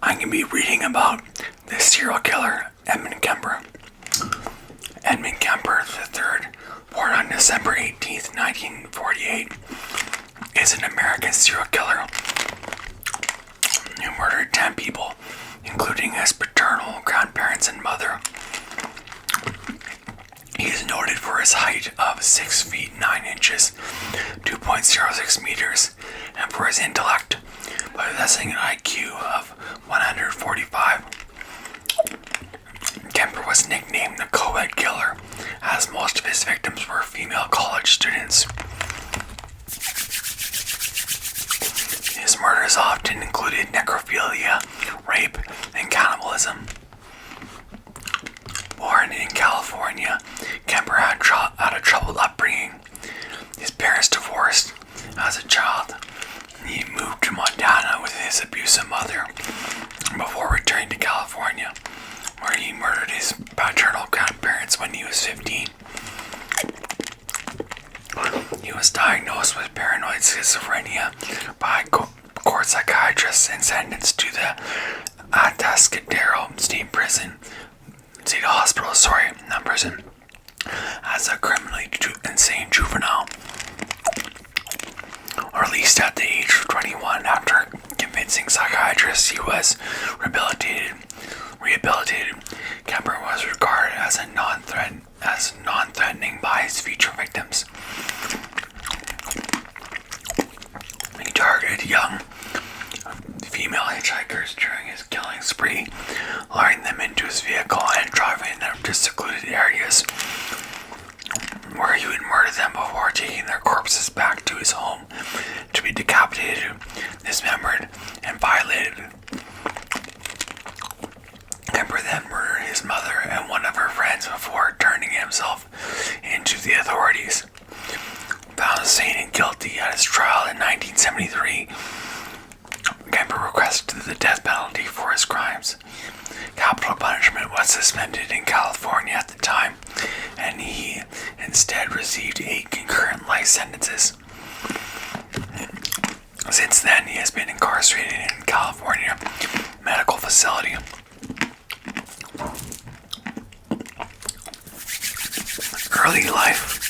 I'm going to be reading about the serial killer, Edmund Kemper. Edmund Kemper III, born on December 18th, 1948, is an American serial killer who murdered 10 people, including his paternal grandparents and mother. He is noted for his height of 6 feet 9 inches, 2.06 meters, and for his intellect, possessing an IQ of 145. Kemper was nicknamed the co-ed killer, as most of his victims were female college students. His murders often included necrophilia, rape, and cannibalism. Born in California, Kemper had a troubled upbringing. His parents divorced as a child. He moved to Montana with his abusive mother before returning to California, where he murdered his paternal grandparents when he was 15. He was diagnosed with paranoid schizophrenia by court psychiatrists and sentenced to the Atascadero State Hospital, not prison, as a criminally insane juvenile. Released at the age of 21 after convincing psychiatrists he was rehabilitated, Kemper was regarded as non-threatening by his future victims. He targeted young female hitchhikers during his killing spree, luring them into his vehicle and driving them to secluded areas where he would murder them before taking their corpses back to his home to be decapitated, dismembered, and violated. Kemper then murdered his mother and one of her friends before turning himself into the authorities. Found insane and guilty at his trial in 1973, Kemper requested the death penalty for his crimes. Capital punishment was suspended in California at the time, and he instead received 8 concurrent life sentences. Since then, he has been incarcerated in California medical facility. Early life.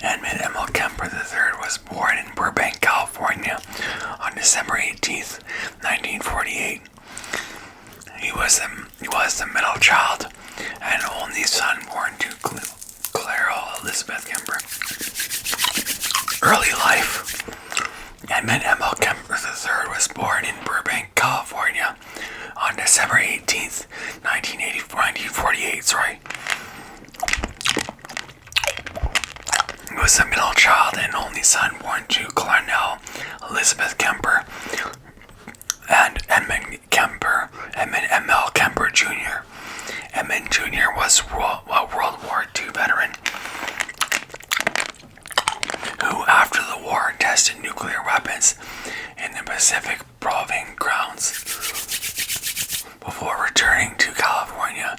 Edmund Kemper III was born in Burbank, California on December 18th, 1948. He was the middle child and only son born to Clara Elizabeth Kemper. Early life. Edmund Kemper III was born in Burbank, California on December 18th, 1948. He was the middle child and only son born to Clarnell Elizabeth Kemper and Edmund M. L. Kemper Jr. Edmund Jr. was a World War II veteran who, after the war, tested nuclear weapons in the Pacific Proving Grounds before returning to California,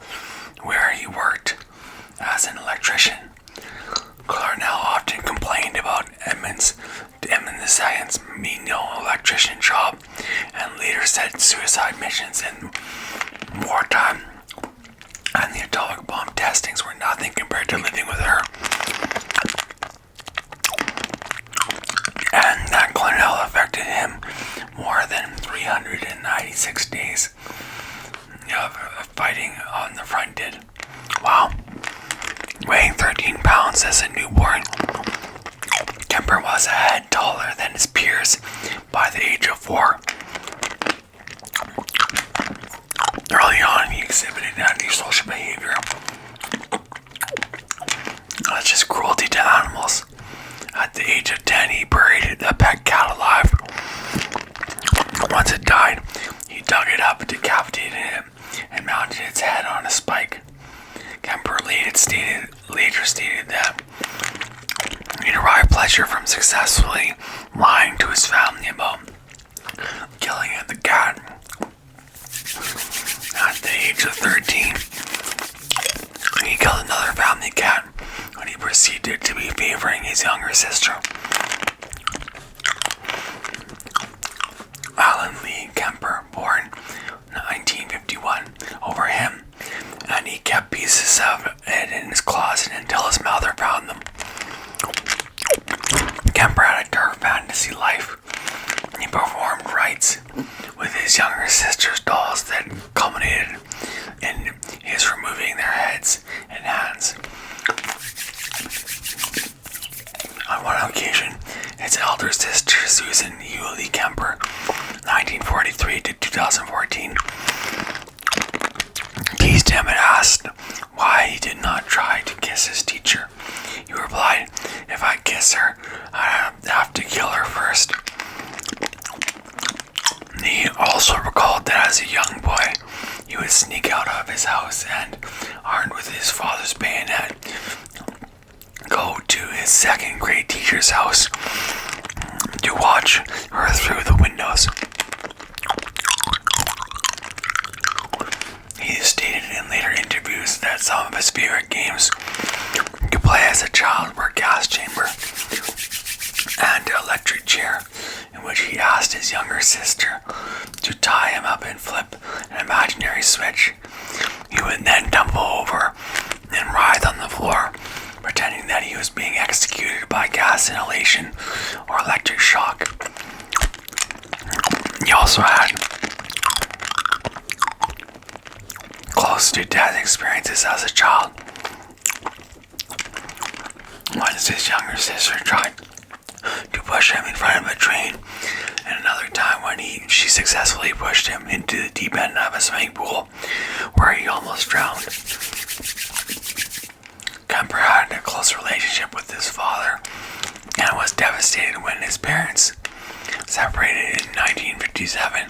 where he worked as an electrician. Clarnell often complained about Edmund II's menial electrician job and later said suicide missions in wartime and the atomic bomb testings were nothing compared to living with her. And that Clarnell affected him more than 396 days of fighting on the front did. Wow. Weighing 13 pounds as a newborn, Kemper was a head taller than his peers by the age of 4. Early on, he exhibited antisocial behavior, such as cruelty to animals. At the age of 10, he buried a pet cat alive. Once it died, he dug it up, decapitated it, and mounted its head on a spike. Kemper later stated that he derived pleasure from successfully lying to his family about killing the cat. At the age of 13, he killed another family cat when he proceeded to be favoring his younger sister. Alan performed rites with his younger sister's dolls that culminated in his removing their heads and hands. On one occasion, his elder sister, Susan Hewley Kemper, 1943 to 2014, teased him and asked why he did not try to kiss his teacher. He replied, "If I kiss her, I'd have to kill her first." He also recalled that as a young boy, he would sneak out of his house and, armed with his father's bayonet, go to his second grade teacher's house to watch her through the windows. He stated in later interviews that some of his favorite games to play as a child were gas chamber and electric chair, in which he asked his younger sister to tie him up and flip an imaginary switch. He would then tumble over and writhe on the floor, pretending that he was being executed by gas inhalation or electric shock. He also had close to death experiences as a child. Once his younger sister tried to push him in front of a train, and another time when she successfully pushed him into the deep end of a swimming pool where he almost drowned. Kemper had a close relationship with his father and was devastated when his parents separated in 1957,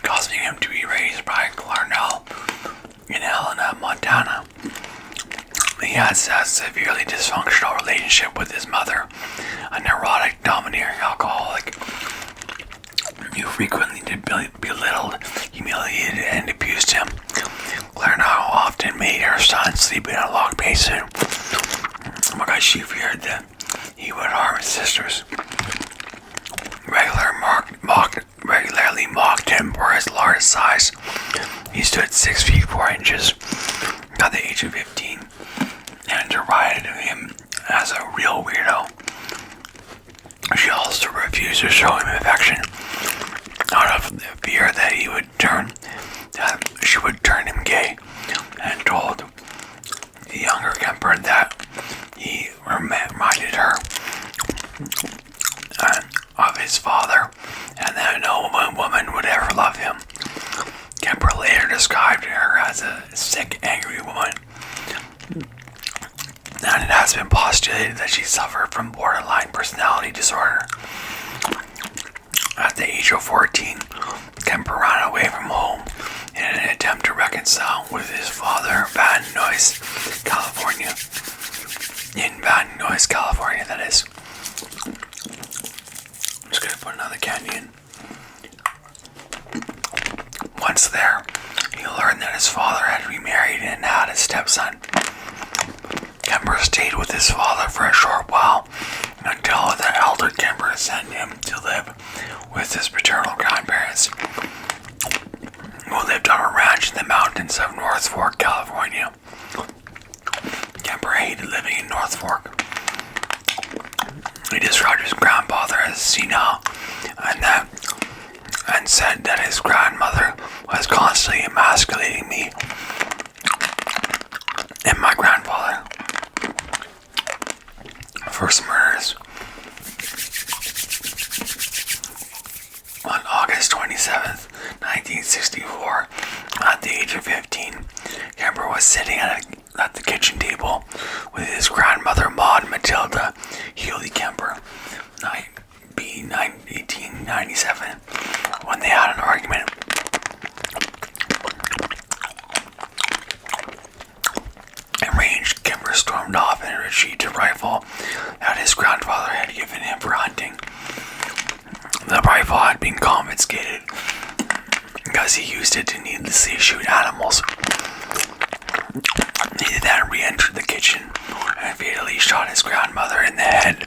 causing him to be raised by Clarnell in Helena, Montana. He had a severely dysfunctional relationship with his mother, a neurotic, domineering alcoholic who frequently belittled, humiliated, and abused him. Clarnell often made her son sleep in a log basin because she feared that he would harm his sisters. Regularly mocked him for his large size. He stood 6 feet 4 inches at the age of 15 and derided him as a real weirdo. She also refused to show him affection out of the fear that she would turn him gay, and told the younger Kemper that he reminded her of his father and that no woman would ever love him. Kemper later described her as a sick, angry woman, and it has been postulated that she suffered from borderline personality disorder. At the age of 14, Kemper ran away from home in an attempt to reconcile with his father in Van Nuys, California, that is. I'm just going to put another candy in. Once there, he learned that his father had remarried and had a stepson. Kemper stayed with his father for a short while until the elder Kemper sent him to live with his paternal grandparents, who lived on a ranch in the mountains of North Fork, California. Kemper hated living in North Fork. He described his grandfather as senile and said that his grandmother was constantly emasculating me and my grandfather. First murders. On August 27th, 1964, at the age of 15, Kemper was sitting at the kitchen table with his grandmother Maud Matilda Hewley Kemper, 1897, when they had an argument. Enraged, Kemper stormed off and retrieved a rifle that his grandfather had given him for hunting. The rifle had been confiscated because he used it to needlessly shoot animals. He then re-entered the kitchen and fatally shot his grandmother in the head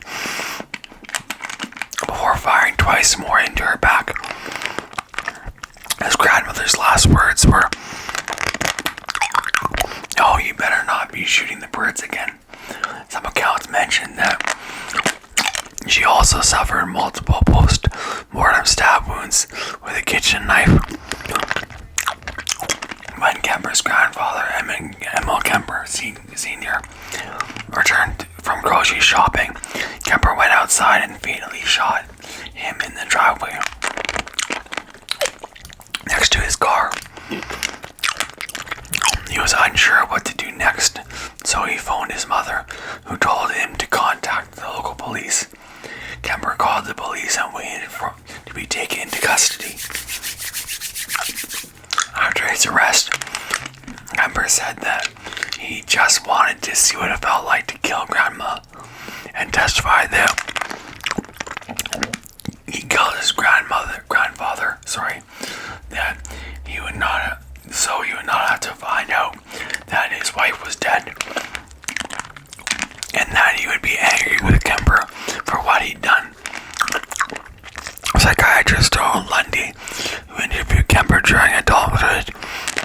before firing twice more into her back. His grandmother's last words were, "Oh, you better not be shooting the birds again." Some accounts mention that she also suffered multiple post-mortem stab kitchen knife. When Kemper's grandfather, Edmund Kemper Sr., returned from grocery shopping, Kemper went outside and fatally shot him in the driveway next to his car. He was unsure what to do next, so he phoned his mother, who told him to contact the local police. Kemper called the police and waited to be taken into custody. After his arrest, Kemper said that he just wanted to see what it felt like to kill Grandma, and testified that he killed his grandfather, that he would not have to find out that his wife was dead, and that he would be angry with Kemper for what he'd done. Psychiatrist Donald Lundy, who interviewed Kemper during adulthood,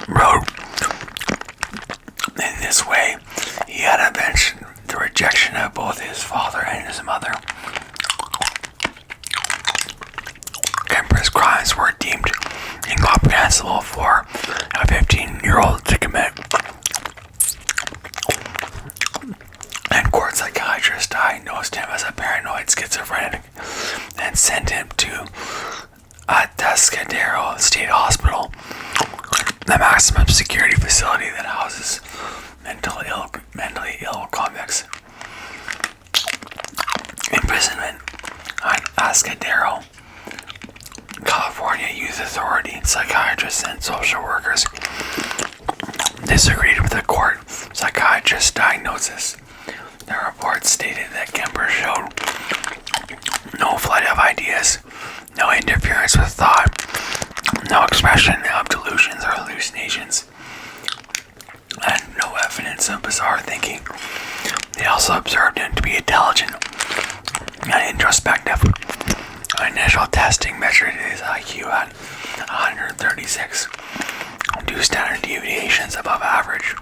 wrote, "In this way, he had avenged the rejection of both his father and his mother." Kemper's crimes were deemed incomprehensible for a 15-year-old to commit, and court psychiatrists diagnosed him as a paranoid schizophrenic and sent him to Atascadero State Hospital, the maximum security facility that houses mentally ill convicts. Imprisonment at Atascadero, California Youth Authority psychiatrists and social workers disagreed with the court psychiatrist's diagnosis. The report stated that Kemper showed no flight of ideas, no interference with thought, no expression of delusions or hallucinations, and no evidence of bizarre thinking. They also observed him to be intelligent and introspective. Initial testing measured his IQ at 136, 2 standard deviations above average.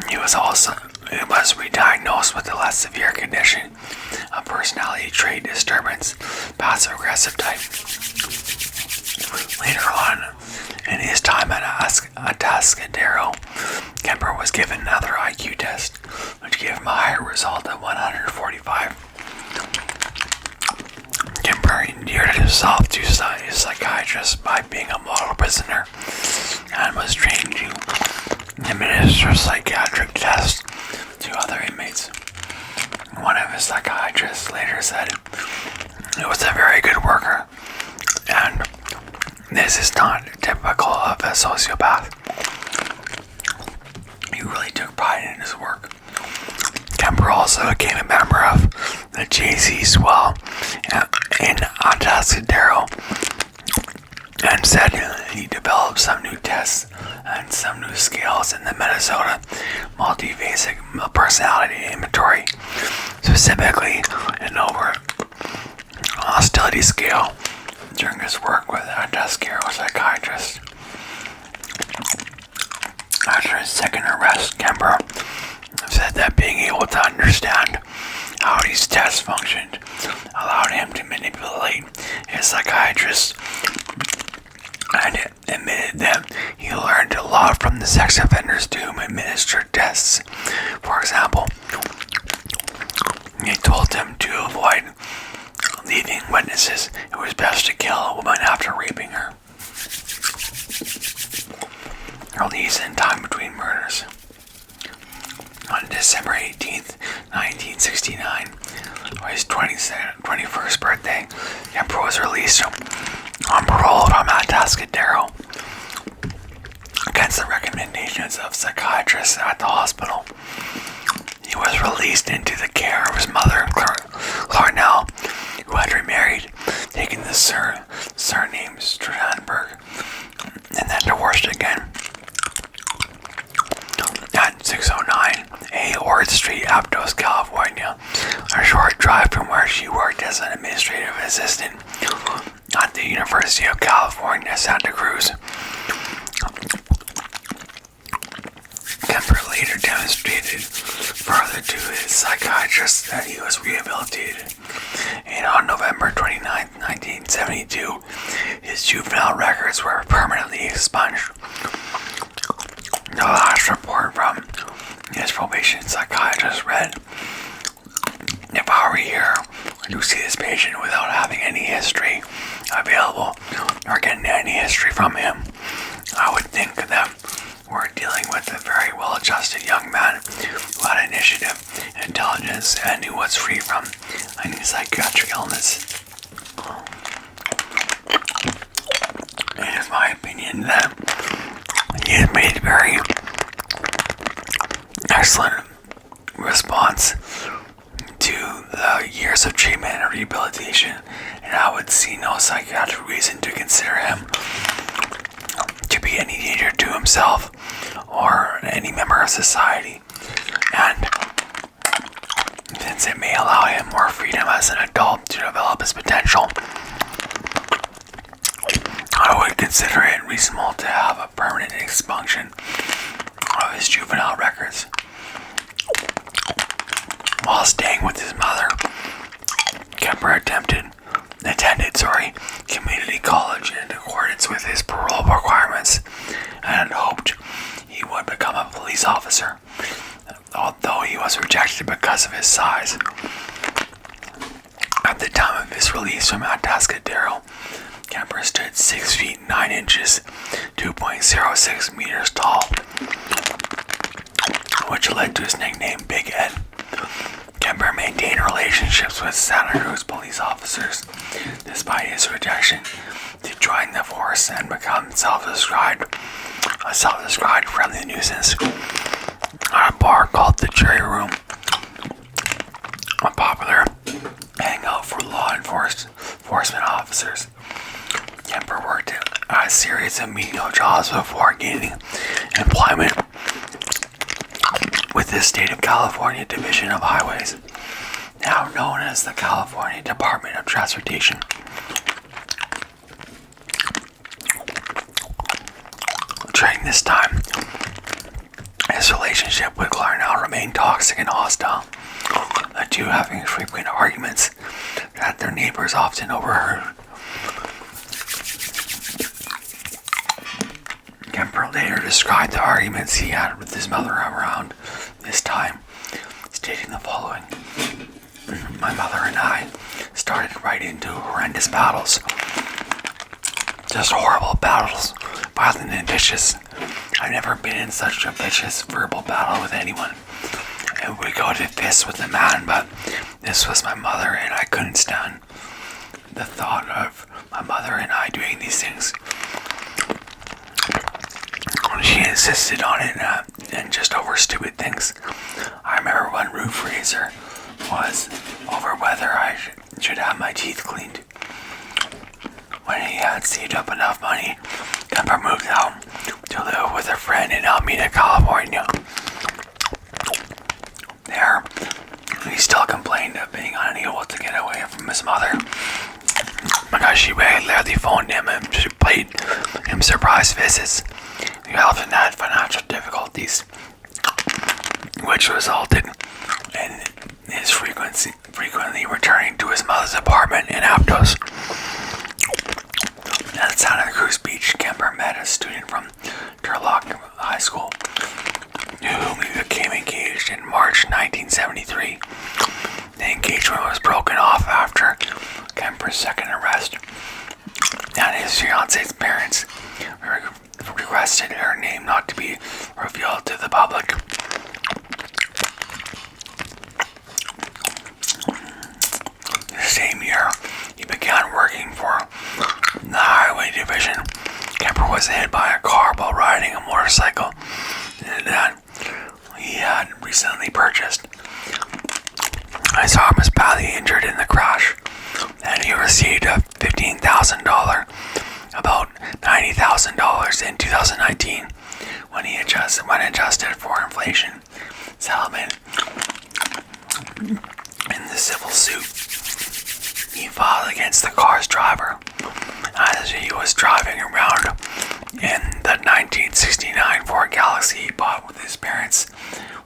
He was re-diagnosed with a less severe condition, a personality trait disturbance, passive-aggressive type. Later on, in his time at Atascadero, Kemper was given another IQ test, which gave him a higher result of 145. Kemper endeared himself to his psychiatrist by being a model prisoner and was trained to administer psychiatric tests to other inmates. One of his psychiatrists later said, "He was a very good worker, and this is not typical of a sociopath. He really took pride in his work." Kemper also became a member of the JC Swell in Atascadero and said he developed some new tests and some new scales in the Minnesota multi-basic personality inventory, specifically an over hostility scale, during his work with Atascadero psychiatrists. After his second arrest, Kemper said that being able to understand how these tests functioned allowed him to manipulate his psychiatrist, and admitted that he learned a lot from the sex offenders to whom administered tests. For example, he told them to avoid leaving witnesses. It was best to kill a woman after raping her. Release in time between murders. On December 18th, 1969, for his 21st birthday, Kemper was released on parole from Atascadero against the recommendations of psychiatrists at the hospital. He was released into the care of his mother, Clarnell, who had remarried, taking the surname Strandberg, and then divorced again. At 609 A Ord Street, Aptos, California, a short drive from where she worked as an administrative assistant at the University of California, Santa Cruz. Kemper later demonstrated further to his psychiatrist that he was rehabilitated, and on November 29, 1972, his juvenile records were permanently expunged. The last report from his probation psychiatrist read, "If I were here to see this patient without having any history available or getting any history from him, I would think that we're dealing with a very well-adjusted young man who had initiative, intelligence, and who was free from any psychiatric illness." It is my opinion that he has made a very excellent response to the years of treatment and rehabilitation, and I would see no psychiatric reason to consider him to be any danger to himself or any member of society. And since it may allow him more freedom as an adult to develop his potential, I would consider it reasonable to have a permanent expunction of his juvenile records. While staying with his mother, Kemper attended community college in accordance with his parole requirements and had hoped he would become a police officer, although he was rejected because of his size. At the time of his release from Atascadero, Kemper stood 6 feet 9 inches, 2.06 meters tall, which led to his nickname Big Ed. Kemper maintained relationships with Santa Cruz police officers despite his rejection to join the force and become a self-described friendly nuisance at a bar called the Jury Room, a popular hangout for law enforcement officers. Kemper worked at a series of menial jobs before gaining employment with the State of California Division of Highways, now known as the California Department of Transportation. During this time, his relationship with Clarnell remained toxic and hostile, the two having frequent arguments that their neighbors often overheard. Kemper later described the arguments he had with his mother around this time, stating the following: "My mother and I started right into horrendous battles. Just horrible battles, violent and vicious. I've never been in such a vicious verbal battle with anyone. It would go to fists with a man, but this was my mother, and I couldn't stand the thought of my mother and I doing these things. She insisted on it and just over stupid things. I remember one roof raiser was over whether I should have my teeth cleaned. When he had saved up enough money, Kemper moved out to live with a friend in Alameda, California. There, he still complained of being unable to get away from his mother because she regularly phoned him and she paid him surprise visits. He often had financial difficulties, which resulted in his frequently returning to his mother's apartment in Aptos. At Santa Cruz Beach, Kemper met a student from Turlock High School, whom he became engaged in March 1973. The engagement was broken off after Kemper's second arrest, and his fiance's parents requested her name not to be revealed to the public. The same year, he began working for the Highway Division. Kemper was hit by a car while riding a motorcycle that he had recently purchased. His arm was badly injured in the crash, and he received a $15,000, about $90,000 in 2019 when adjusted for inflation, settlement in the civil suit he filed against the car's driver as he was driving around in the 1969 Ford Galaxy he bought with his parents,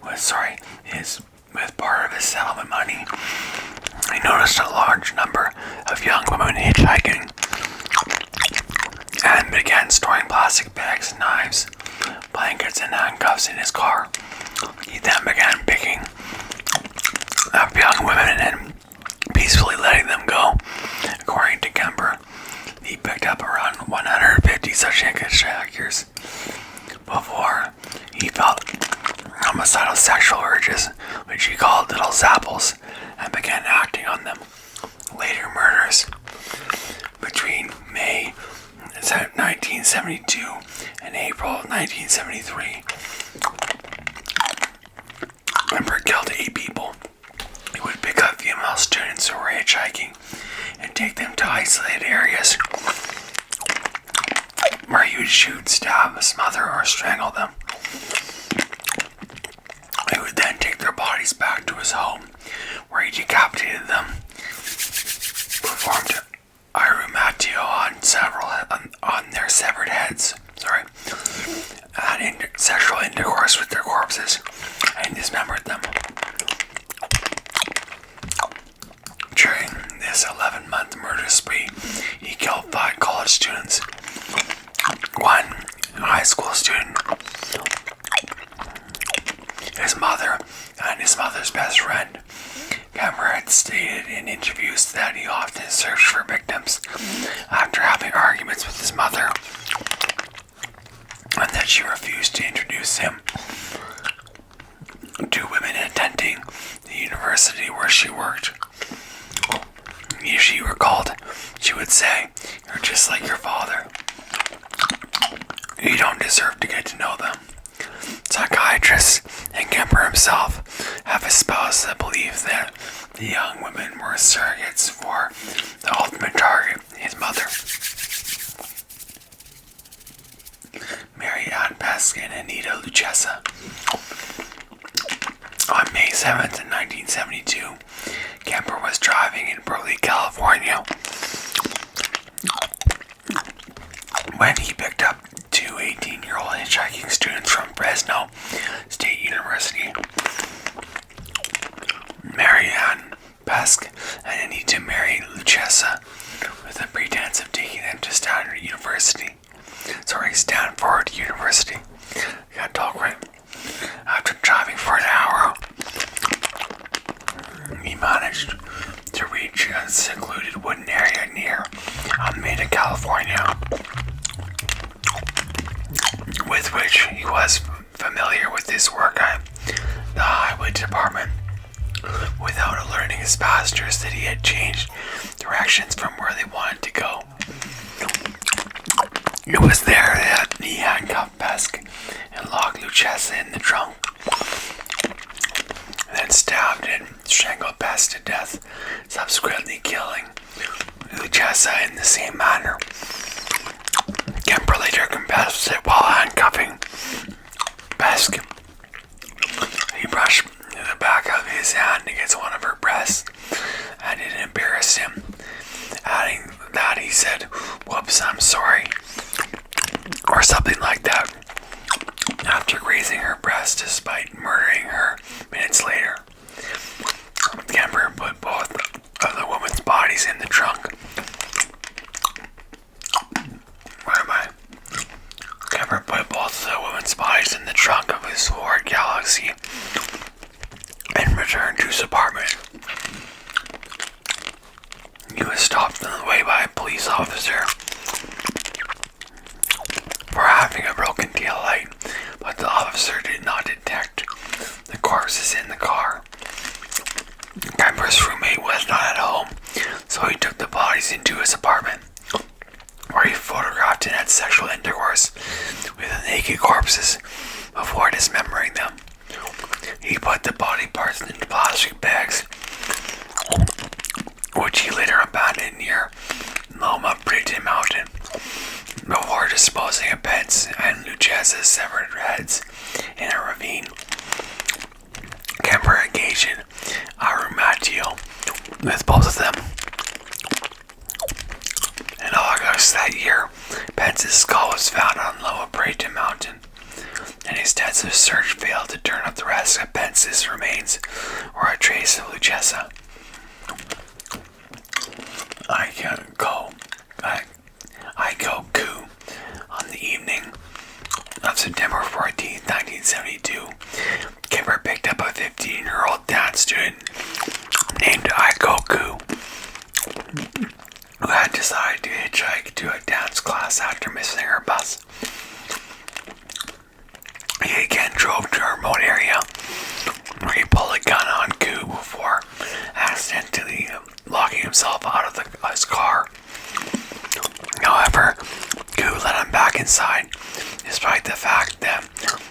with part of his settlement money. He noticed a large number of young women hitchhiking 1972 and April 1973. Kemper killed 8 people. He would pick up female students who were hitchhiking and take them to isolated areas where he would shoot, stab, smother, or strangle them. He would then take their bodies back to his home, where he decapitated them, performed irumatio on their severed heads, had sexual intercourse with their corpses, and dismembered them. During this 11-month murder spree, he killed 5 college students, 1 high school student, his mother, and his mother's best friend. Kemper had stated in interviews that he often searched for victims after having arguments with his mother, and that she refused to introduce him to women attending the university where she worked. If she recalled, she would say, "You're just like your father. You don't deserve to get to know them." Psychiatrists and Kemper himself have espoused the belief that the young women were surrogates for the ultimate target, his mother. Mary Ann Pesce and Anita Lucchesa. On May 7th, 1972, Kemper was driving in Berkeley, California, when he picked up 2 18-year-old hitchhiking students from Fresno State University. Mary Ann Pesce and Anita Mary Lucchesa, with the pretense of taking them to Stanford University. Got talk right. After driving for an hour, he managed to reach a secluded wooden area near Alameda, California, with which he was familiar with his work at the highway department, without alerting his passengers that he had changed directions from where they wanted to go. It was there that he handcuffed Pesce and locked Lucchesa in the trunk, then stabbed and strangled Pesce to death, subsequently killing Lucchesa in the same manner. Kemper later confessed that while handcuffing Pesce, he brushed the back of his hand against one of her breasts, and it embarrassed him, adding that he said, "Whoops, I'm sorry," or something like that, after grazing her breast despite murdering her minutes later. Kemper put both of the women's bodies in the trunk. Kemper put both of the women's bodies in the trunk of his Ford Galaxy and returned to his apartment. He was stopped on the way by a police officer for having a broken taillight, but the officer did not detect the corpses in the car. Kemper's roommate was not at home, so he took the bodies into his apartment, where he photographed and had sexual intercourse with the naked corpses before dismembering them. He put the body parts into plastic bags, which he later abandoned near Loma Prieta Mountain, before disposing of Pesce and Lucchesa's severed heads in a ravine. Kemper engaged in irumatio with both of them. In August that year, Pesce's skull was found on Loma Prieta Mountain. An extensive search failed to turn up the rest of Pesce's remains or a trace of Lucchesa. Ikoku, on the evening of September 14, 1972, Kemper picked up a 15-year-old dance student named Ikoku, who had decided to hitchhike to a dance class after missing her bus. He again drove to a remote area where he pulled a gun on Koo before accidentally locking himself out of his car. However, Koo let him back inside inside, despite the fact that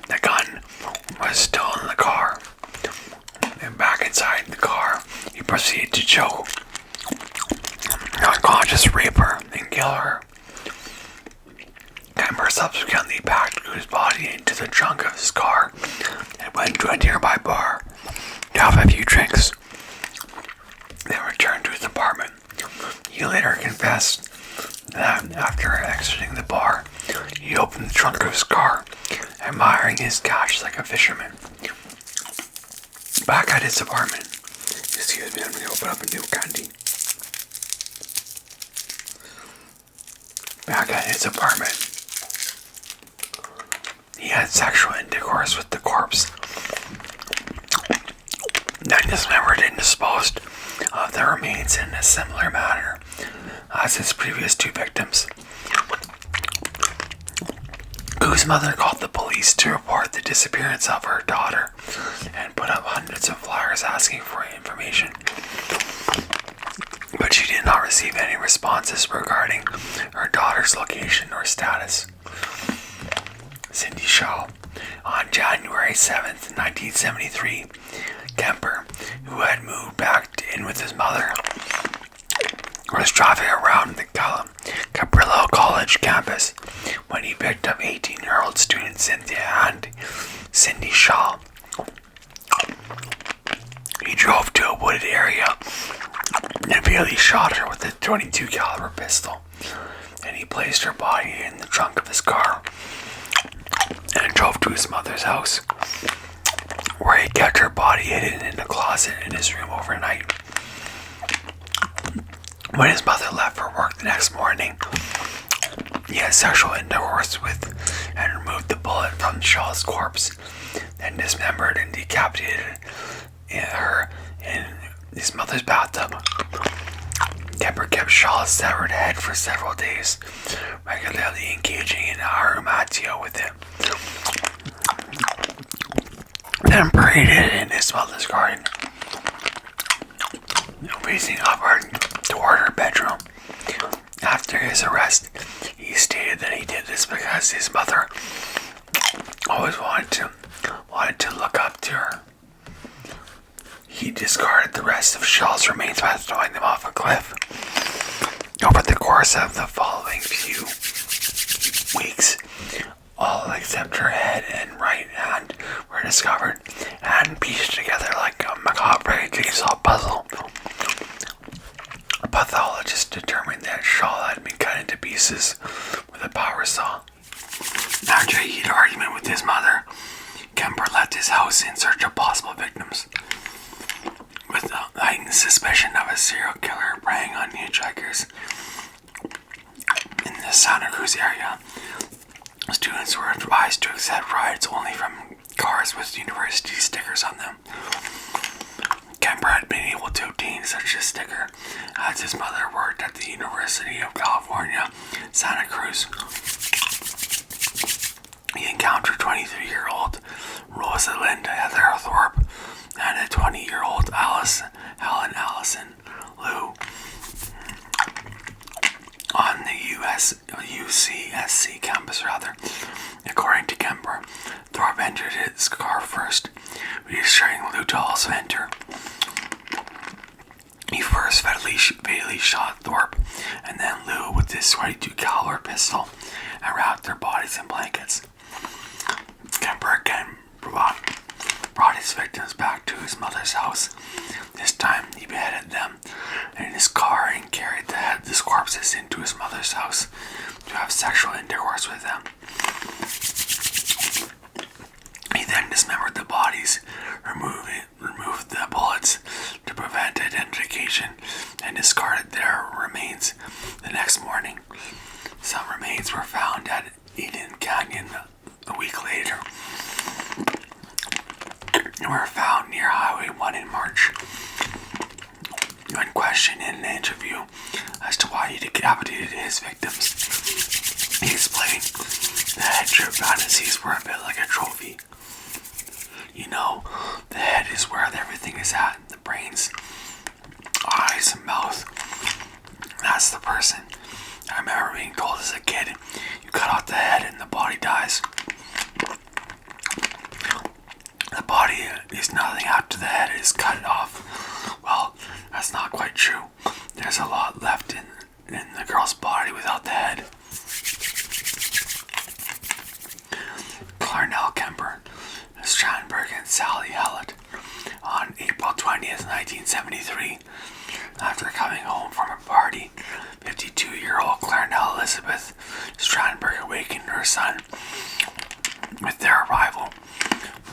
the gun was still in the car. And back inside the car, he proceeded to choke, unconscious rape her, and kill her. Kemper subsequently packed Lou's body into the trunk of his car and went to a nearby bar to have a few drinks. Then returned to his apartment. He later confessed that after exiting the bar, he opened the trunk of his car, admiring his catch like a fisherman. Back at his apartment, excuse me, I'm going to open up a new candy. Back at his apartment, he had sexual intercourse with the corpse, then dismembered and disposed of the remains in a similar manner as his previous two victims. Lou's mother called the police to report the disappearance of her daughter and put up hundreds of flyers asking for information. But she did not receive any responses regarding her daughter's location or status. Cindy Shaw. On January 7th, 1973, Kemper, who had moved back in with his mother, was driving around the Cabrillo College campus when he picked up 18-year-old student Cynthia and Cindy Shaw. He drove to a wooded area and immediately shot her with a .22 caliber pistol, and he placed her body in the trunk of his car and drove to his mother's house, where he kept her body hidden in a closet in his room overnight. When his mother left for work the next morning, he had sexual intercourse with and removed the bullet from Shaw's corpse, then dismembered and decapitated her in his mother's bathtub. Kemper kept Shaw's severed head for several days, regularly engaging in aromatio with it, then buried it in his mother's garden, facing upward toward her bedroom. After his arrest, he stated that he did this because his mother always wanted to look up to her. He discarded the rest of Shaw's remains by throwing them off a cliff. Over the course of the following few weeks, all except her head and right hand were discovered and pieced together like a macabre jigsaw puzzle. A pathologist determined that Shaw had been cut into pieces with a power saw. After a heated argument with his mother, Kemper left his house in search of possible victims. With the heightened suspicion of a serial killer preying on hitchhikers in the Santa Cruz area, students were advised to accept rides only from cars with university stickers on them. Kemper had been able to obtain such a sticker as his mother worked at the University of California, Santa Cruz. He encountered 23-year-old Rosalind Heather Thorpe and a 20-year-old Helen Allison Liu on the UCSC campus. According to Kemper, Thorpe entered his car first, reassuring Liu to also enter. He first fatally shot Thorpe and then Liu with his .22 caliber pistol and wrapped their bodies in blankets. Kemper again brought his victims back to his mother's house. This time he beheaded them in his car and carried the headless corpses into his mother's house to have sexual intercourse with them. He then dismembered the bodies, removed the bullets to prevent identification, and discarded their remains the next morning. Some remains were found at Eden Canyon a week later and were found near Highway 1 in March. When questioned in an interview as to why he decapitated his victims, he explained the head trip fantasies were a bit like a trophy. You know, the head is where everything is at, the brains, eyes, and mouth. That's the person. I remember being told as a kid, You cut off the head and the body dies. The body is nothing after the head is cut off. Well, that's not quite true. There's a lot left in the girl's body without the head. Clarnell Kemper, Strandberg, and Sally Hallett. On April 20th, 1973, after coming home from a party, 52-year-old Clarnell Elizabeth Strandberg awakened her son with their arrival.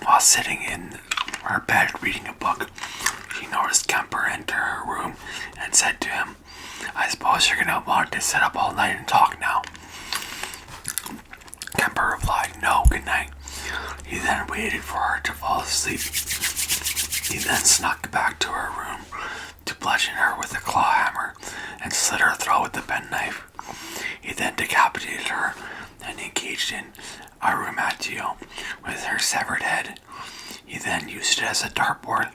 While sitting in her bed reading a book, she noticed Kemper enter her room and said to him, "I suppose you're going to want to sit up all night and talk now." Kemper replied, "No, good night." He then waited for her to fall asleep. He then snuck back to her room to bludgeon her with a claw hammer and slit her throat with a penknife. He then decapitated her and engaged in arrummatio with her severed head. He then used it as a dartboard.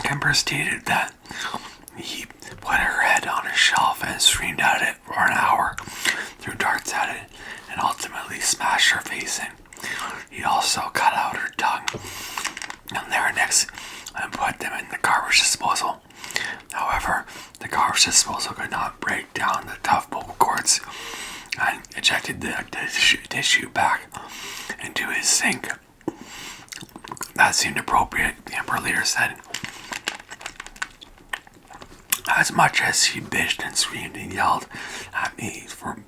Kemper stated that he put her head on a shelf and screamed at it for an hour, threw darts at it, and ultimately smashed her face in. He also cut out her tongue and larynx and put them in the garbage disposal. However, the garbage disposal could not break down the tough vocal cords and ejected the tissue back into his sink. That seemed appropriate, the Emperor later said. As much as he bitched and screamed and yelled at me for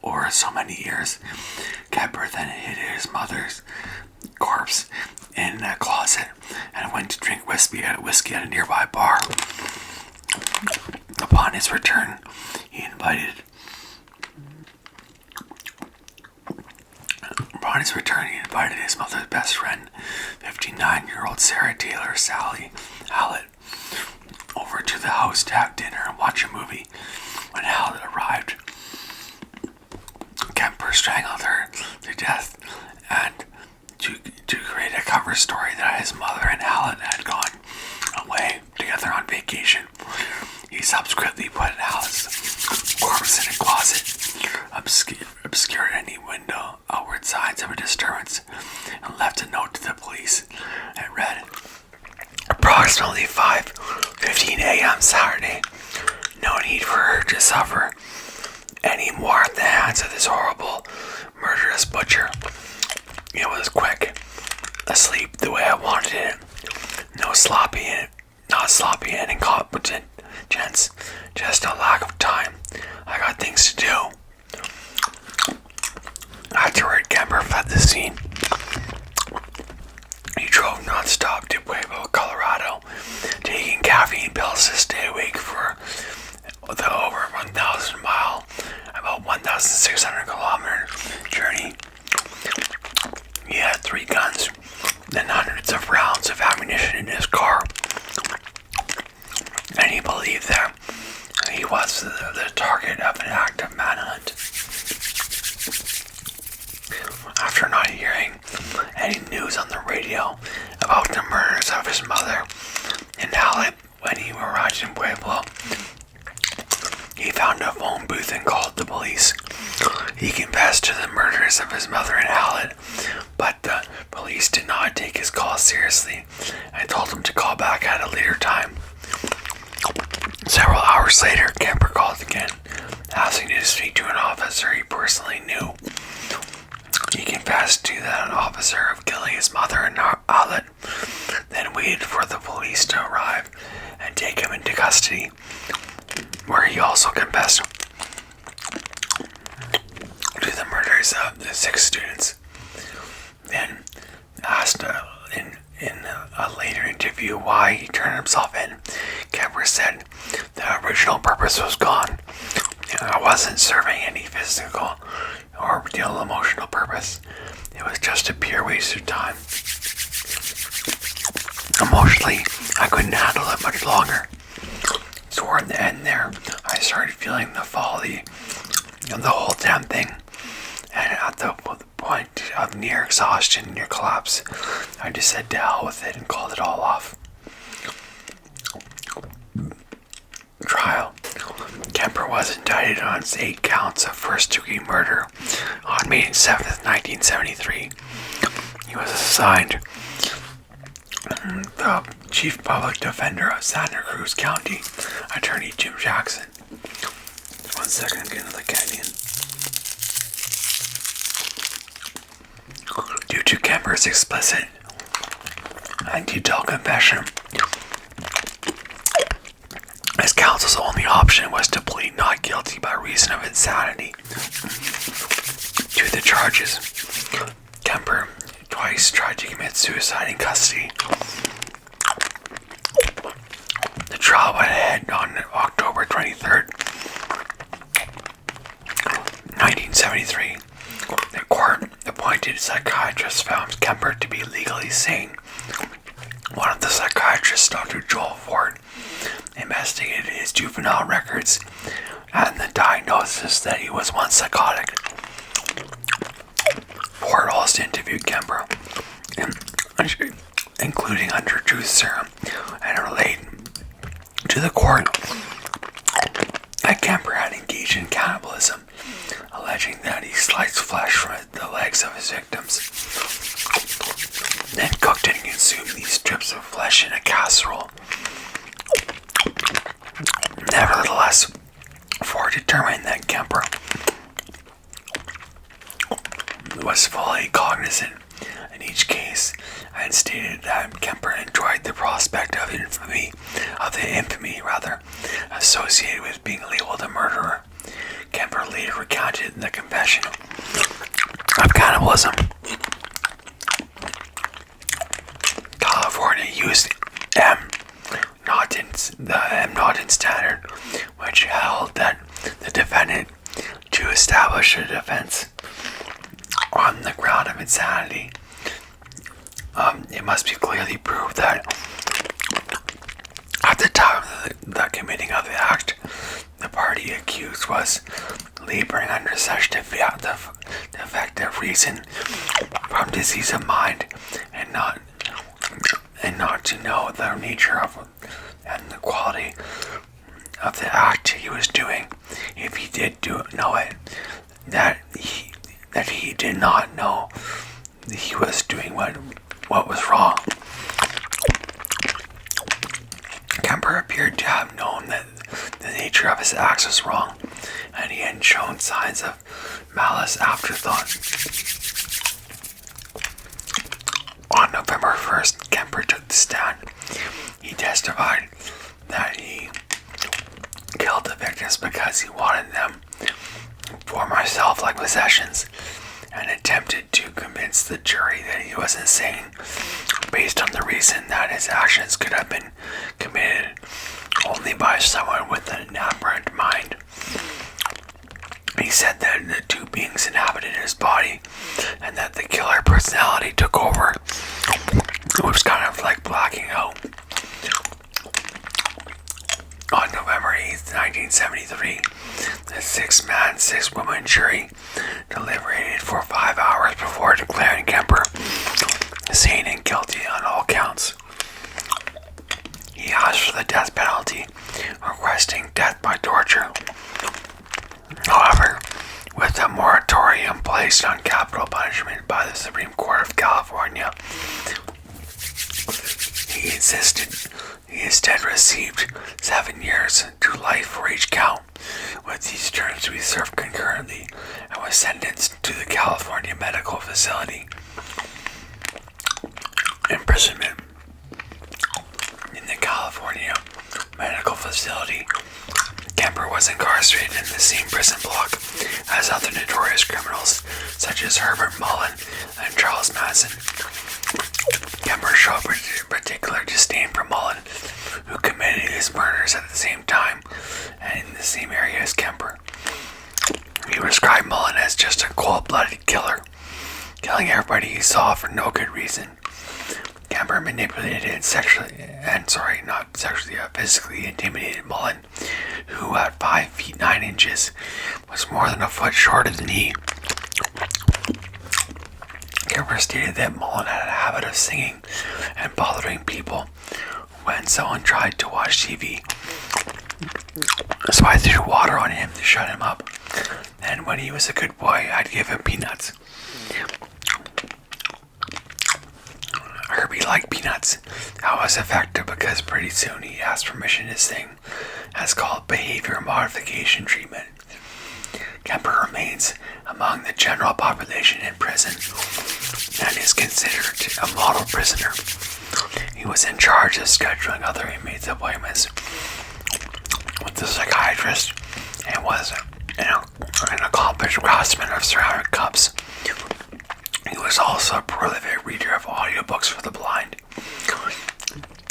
over so many years, Kemper then hid his mother's corpse in a closet and went to drink whiskey at a nearby bar. Upon his return, he invited his mother's best friend, 59-year-old Sarah Taylor Sally Hallett, over to the house to have dinner and watch a movie. When Hallett arrived, Kemper strangled her to death and to create a cover story that his mother and Hallett had gone away together on vacation. He subsequently put Hallett's corpse in a closet, obscured any window, outward signs of a disturbance, and left a note to the police. It read, "Approximately 5:15 a.m. Saturday. No need for her to suffer any more at the hands of this horrible, murderous butcher. It was quick, asleep the way I wanted it. Not sloppy and incompetent, gents. Just a lack of time. I got things to do." Afterward, Kemper fled the scene. He drove non-stop to Pueblo, Colorado, taking caffeine pills to stay awake for the over 1,000-mile, about 1,600-kilometer journey. He had 3 guns and hundreds of rounds of ammunition in his car, and he believed that he was the target of an active manhunt. After not hearing any news on the radio about the murders of his mother and Hallett when he arrived in Pueblo, he found a phone booth and called the police. He confessed to the murders of his mother and Hallett, but the police did not take his call seriously and told him to call back at a later time. Several hours later, Kemper called again, asking to speak to an officer he personally knew. He confessed to that officer of killing his mother and Hallett, then waited for the police to arrive and take him into custody, where he also confessed to the murders of the 6 students. Then asked in a later interview why he turned himself in, Kemper said, "The original purpose was gone. I wasn't serving any physical or real emotional purpose. It was just a pure waste of time. Emotionally, I couldn't handle it much longer. Toward the end there, I started feeling the folly of the whole damn thing. And at the point of near exhaustion, near collapse, I just said to hell with it and called it all off." Trial. Kemper Kemper was indicted on 8 counts of first-degree murder on May 7, 1973. He was assigned the Chief Public Defender of Santa Cruz County, Attorney Jim Jackson. 1 second, I'm getting the canyon. Due to Kemper's explicit and detailed confession, his counsel's only option was to plead not guilty by reason of insanity to the charges. Kemper twice tried to commit suicide in custody. The trial went ahead on October 23rd, 1973. The court-appointed psychiatrist found Kemper to be legally sane. One of the psychiatrists, Dr. Joel Ford, investigated his juvenile records and the diagnosis that he was once psychotic. Ford also interviewed Kemper, including under truth serum, and relayed to the court that Kemper had engaged in cannibalism, alleging that he sliced flesh from the legs of his victims, then cooked and consumed these strips of flesh in a casserole. Nevertheless, Ford determined that Kemper was fully cognizant in each case and stated that Kemper enjoyed the prospect of the infamy associated with being labeled a murderer. Kemper later recounted the confession of cannibalism. California used the M. Naughton standard, which held that the defendant to establish a defense on the ground of insanity, it must be clearly proved that at the time of the committing of the act, the party accused was laboring under such defective reason from disease of mind and not to know the nature of and the quality of the act he was doing. If he did know it, that he did not know he was doing what was wrong. Kemper appeared to have known that the nature of his acts was wrong, and he had shown signs of malice afterthought. On November 1st, Kemper took the stand. He testified that he killed the victims because he wanted them for myself-like possessions, and attempted to convince the jury that he was insane based on the reason that his actions could have been committed only by someone with an aberrant mind. He said that the two beings inhabited his body and that the killer personality took over. It was kind of like blacking out. On November 8th, 1973, the 6-man, 6-woman jury deliberated for 5 hours before declaring Kemper sane and guilty on all counts. He asked for the death penalty, requesting death by torture. However, with a moratorium placed on capital punishment by the Supreme Court of California, he insisted he instead received 7 years to life for each count, with these terms to be served concurrently, and was sentenced to the California Medical Facility. Imprisonment. In the California Medical Facility, Kemper was incarcerated in the same prison block as other notorious criminals such as Herbert Mullen and Charles Manson. Kemper showed particular disdain for Mullen, who committed his murders at the same time and in the same area as Kemper. He described Mullen as just a cold-blooded killer, killing everybody he saw for no good reason. Kemper manipulated and physically intimidated Mullen, who at 5 feet 9 inches was more than a foot shorter than he. Kemper stated that Mullen had a habit of singing and bothering people when someone tried to watch TV. So I threw water on him to shut him up. And when he was a good boy, I'd give him peanuts. Herbie liked peanuts. That was effective because pretty soon he asked permission to sing. That's called behavior modification treatment. Kemper remains among the general population in prison and is considered a model prisoner. He was in charge of scheduling other inmates' appointments with the psychiatrist and was an accomplished craftsman of ceramic cups. He was also a prolific reader of audiobooks for the blind.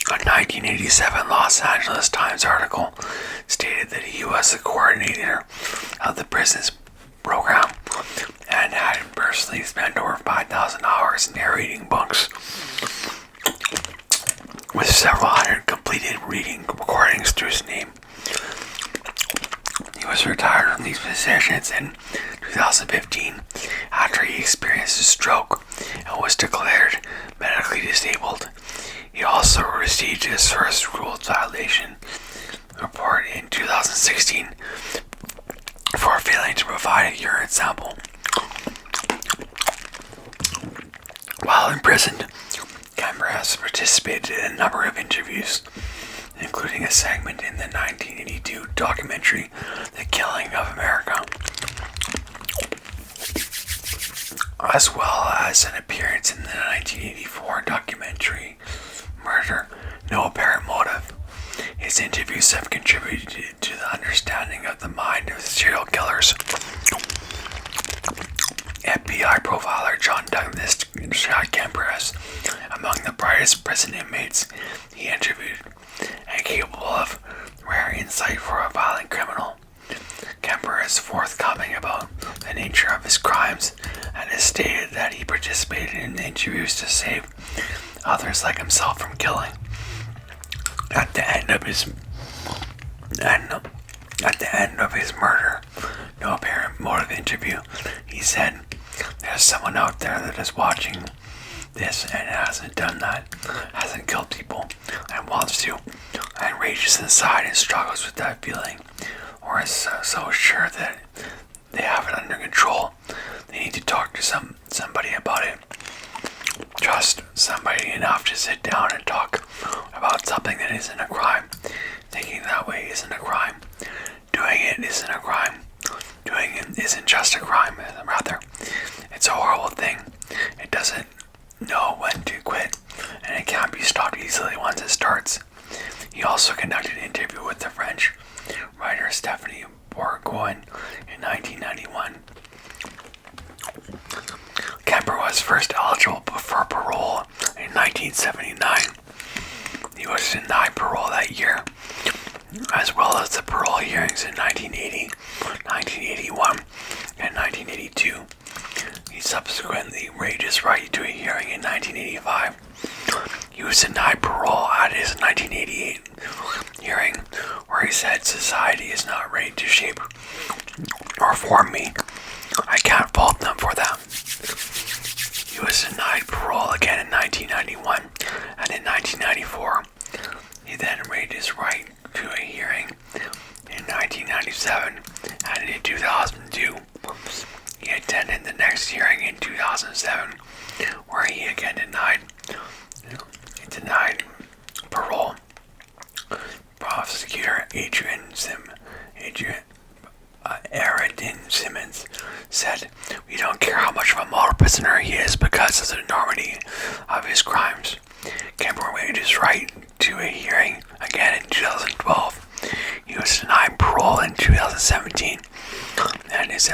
A 1987 Los Angeles Times article stated that he was the coordinator of the prison's program and had personally spent over 5,000 hours narrating books, with several hundred completed reading recordings to his name. He was retired from these positions in 2015 after he experienced a stroke and was declared medically disabled. He also received his first rules violation report in 2016 for failing to provide a urine sample. While imprisoned, Kemper has participated in a number of interviews, including a segment in the 1982 documentary The Killing of America, as well as an appearance in the 1984 documentary Murder, No Apparent Motive. His interviews have contributed to the understanding of the mind of serial killers. FBI profiler John Douglas described Kemper as among the brightest prison inmates he interviewed and capable of rare insight for a violent criminal. Kemper is forthcoming about the nature of his crimes and has stated that he participated in the interviews to save others like himself from killing. At the end of his murder, no apparent motive interview, he said, "There's someone out there that is watching this and hasn't done that, hasn't killed people, and wants to, and rages inside and struggles with that feeling, or is so sure that they have it under control. They need to talk to somebody about it. Trust somebody enough to sit down and talk about something that isn't a crime. Thinking that way isn't a crime. Doing it isn't a crime. Doing it isn't just a crime, rather. It's a horrible thing. It doesn't know when to quit, and it can't be stopped easily once it starts." He also conducted an interview with the French writer Stephanie Bourgoin in 1991. Kemper was first eligible for parole in 1979. He was denied parole that year, as well as the parole hearings in 1980, 1981, and 1982. He subsequently waived his right to a hearing in 1985. He was denied parole at his 1988 hearing, where he said, "Society is not ready to shape or form me. I can't fault them for that." He was denied parole again in 1991 and in 1994. He then waived his right to a hearing in 1997 and in 2002. He attended the next hearing in 2007, where he again denied parole. Prosecutor Aradin Simmons said, "We don't care how much of a model prisoner he is because of the enormity of his crimes." Kemper waived his right to a hearing again in 2012. He was denied parole in 2017 and is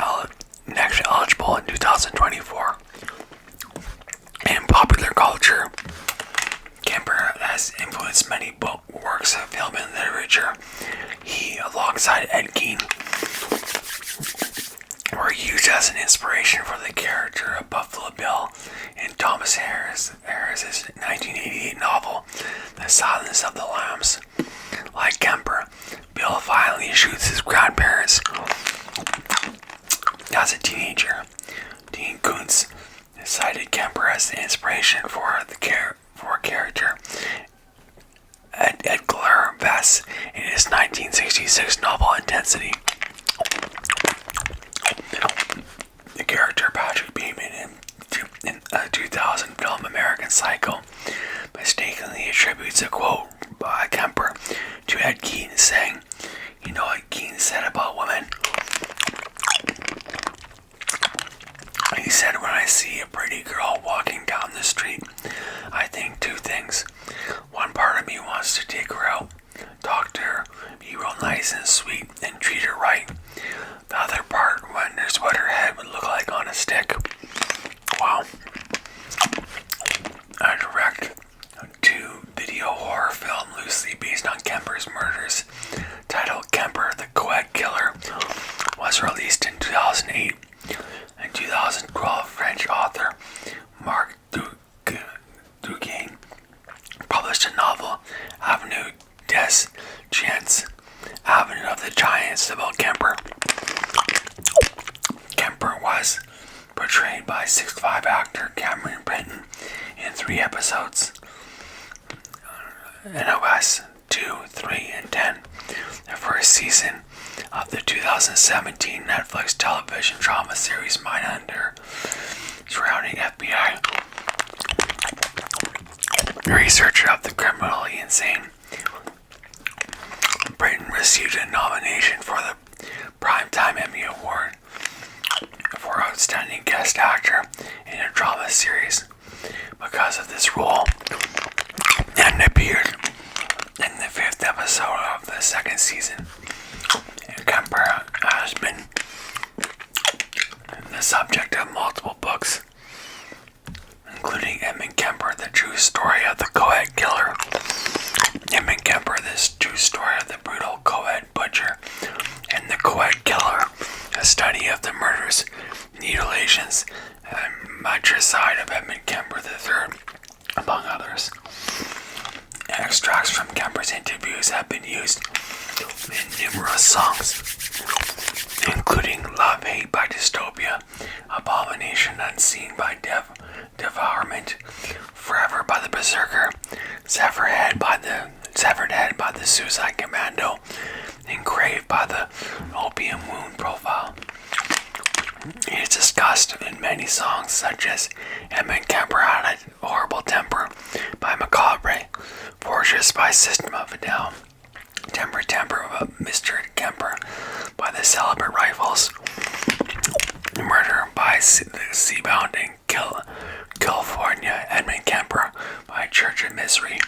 next eligible in 2024. In popular culture, Kemper has influenced many works of film and literature. He, alongside Ed Gein, were used as an inspiration for the character of Buffalo Bill in Thomas Harris's 1988 novel, The Silence of the Lambs. Like Kemper, Bill violently shoots his grandparents. As a teenager, Dean Koontz cited Kemper as the inspiration for a character, Edgar Vess, in his his 1966 novel Intensity. The character Patrick Bateman in a 2000 film American Psycho mistakenly attributes a quote by Kemper to Ed Gein, saying, "You know what Gein said about women? He said, when I see a pretty girl walking down the street, I think two things. One part of me wants to take her out, talk to her, be real nice and sweet, and treat her right. The other part wonders what her head would look like on a stick." Wow. I direct a 2-video horror film loosely based on Kemper's murders, titled Kemper, the Co-Ed Killer, was released in 2008. In 2012, French author Marc Duguay published a novel, Avenue des Giants, Avenue of the Giants, about Kemper. Kemper was portrayed by 6'5" actor Cameron Britton in 3 episodes, NOS 2, 3, and 10. The first season of the 2017 Netflix television drama series Mindhunter, surrounding FBI researcher of the criminally insane. Britton received a nomination for the Primetime Emmy Award for Outstanding Guest Actor in a Drama Series because of this role, and appeared in the 5th episode of the 2nd season. Kemper has been the subject of multiple books, including Edmund Kemper, The True Story of the Co-Ed Killer, Edmund Kemper, This True Story of the Brutal Co-Ed Butcher, and The Co-Ed Killer, a study of the murders, mutilations, and matricide of Edmund Kemper III, among others. Extracts from Kemper's interviews have been used in numerous songs, including Love Hate by Dystopia, Abomination Unseen by Devourment, Forever by the Berserker, Severed Head by the Suicide Commando, Engraved by the Opium Wound Profile. It is discussed in many songs such as Edmund Kemper Had a Horrible Temper by Macabre, Fortress by System of a Down, Temper of Mr. Kemper by the Celibate Rifles, Murder by the Seabound in California, Edmund Kemper by Church of Misery,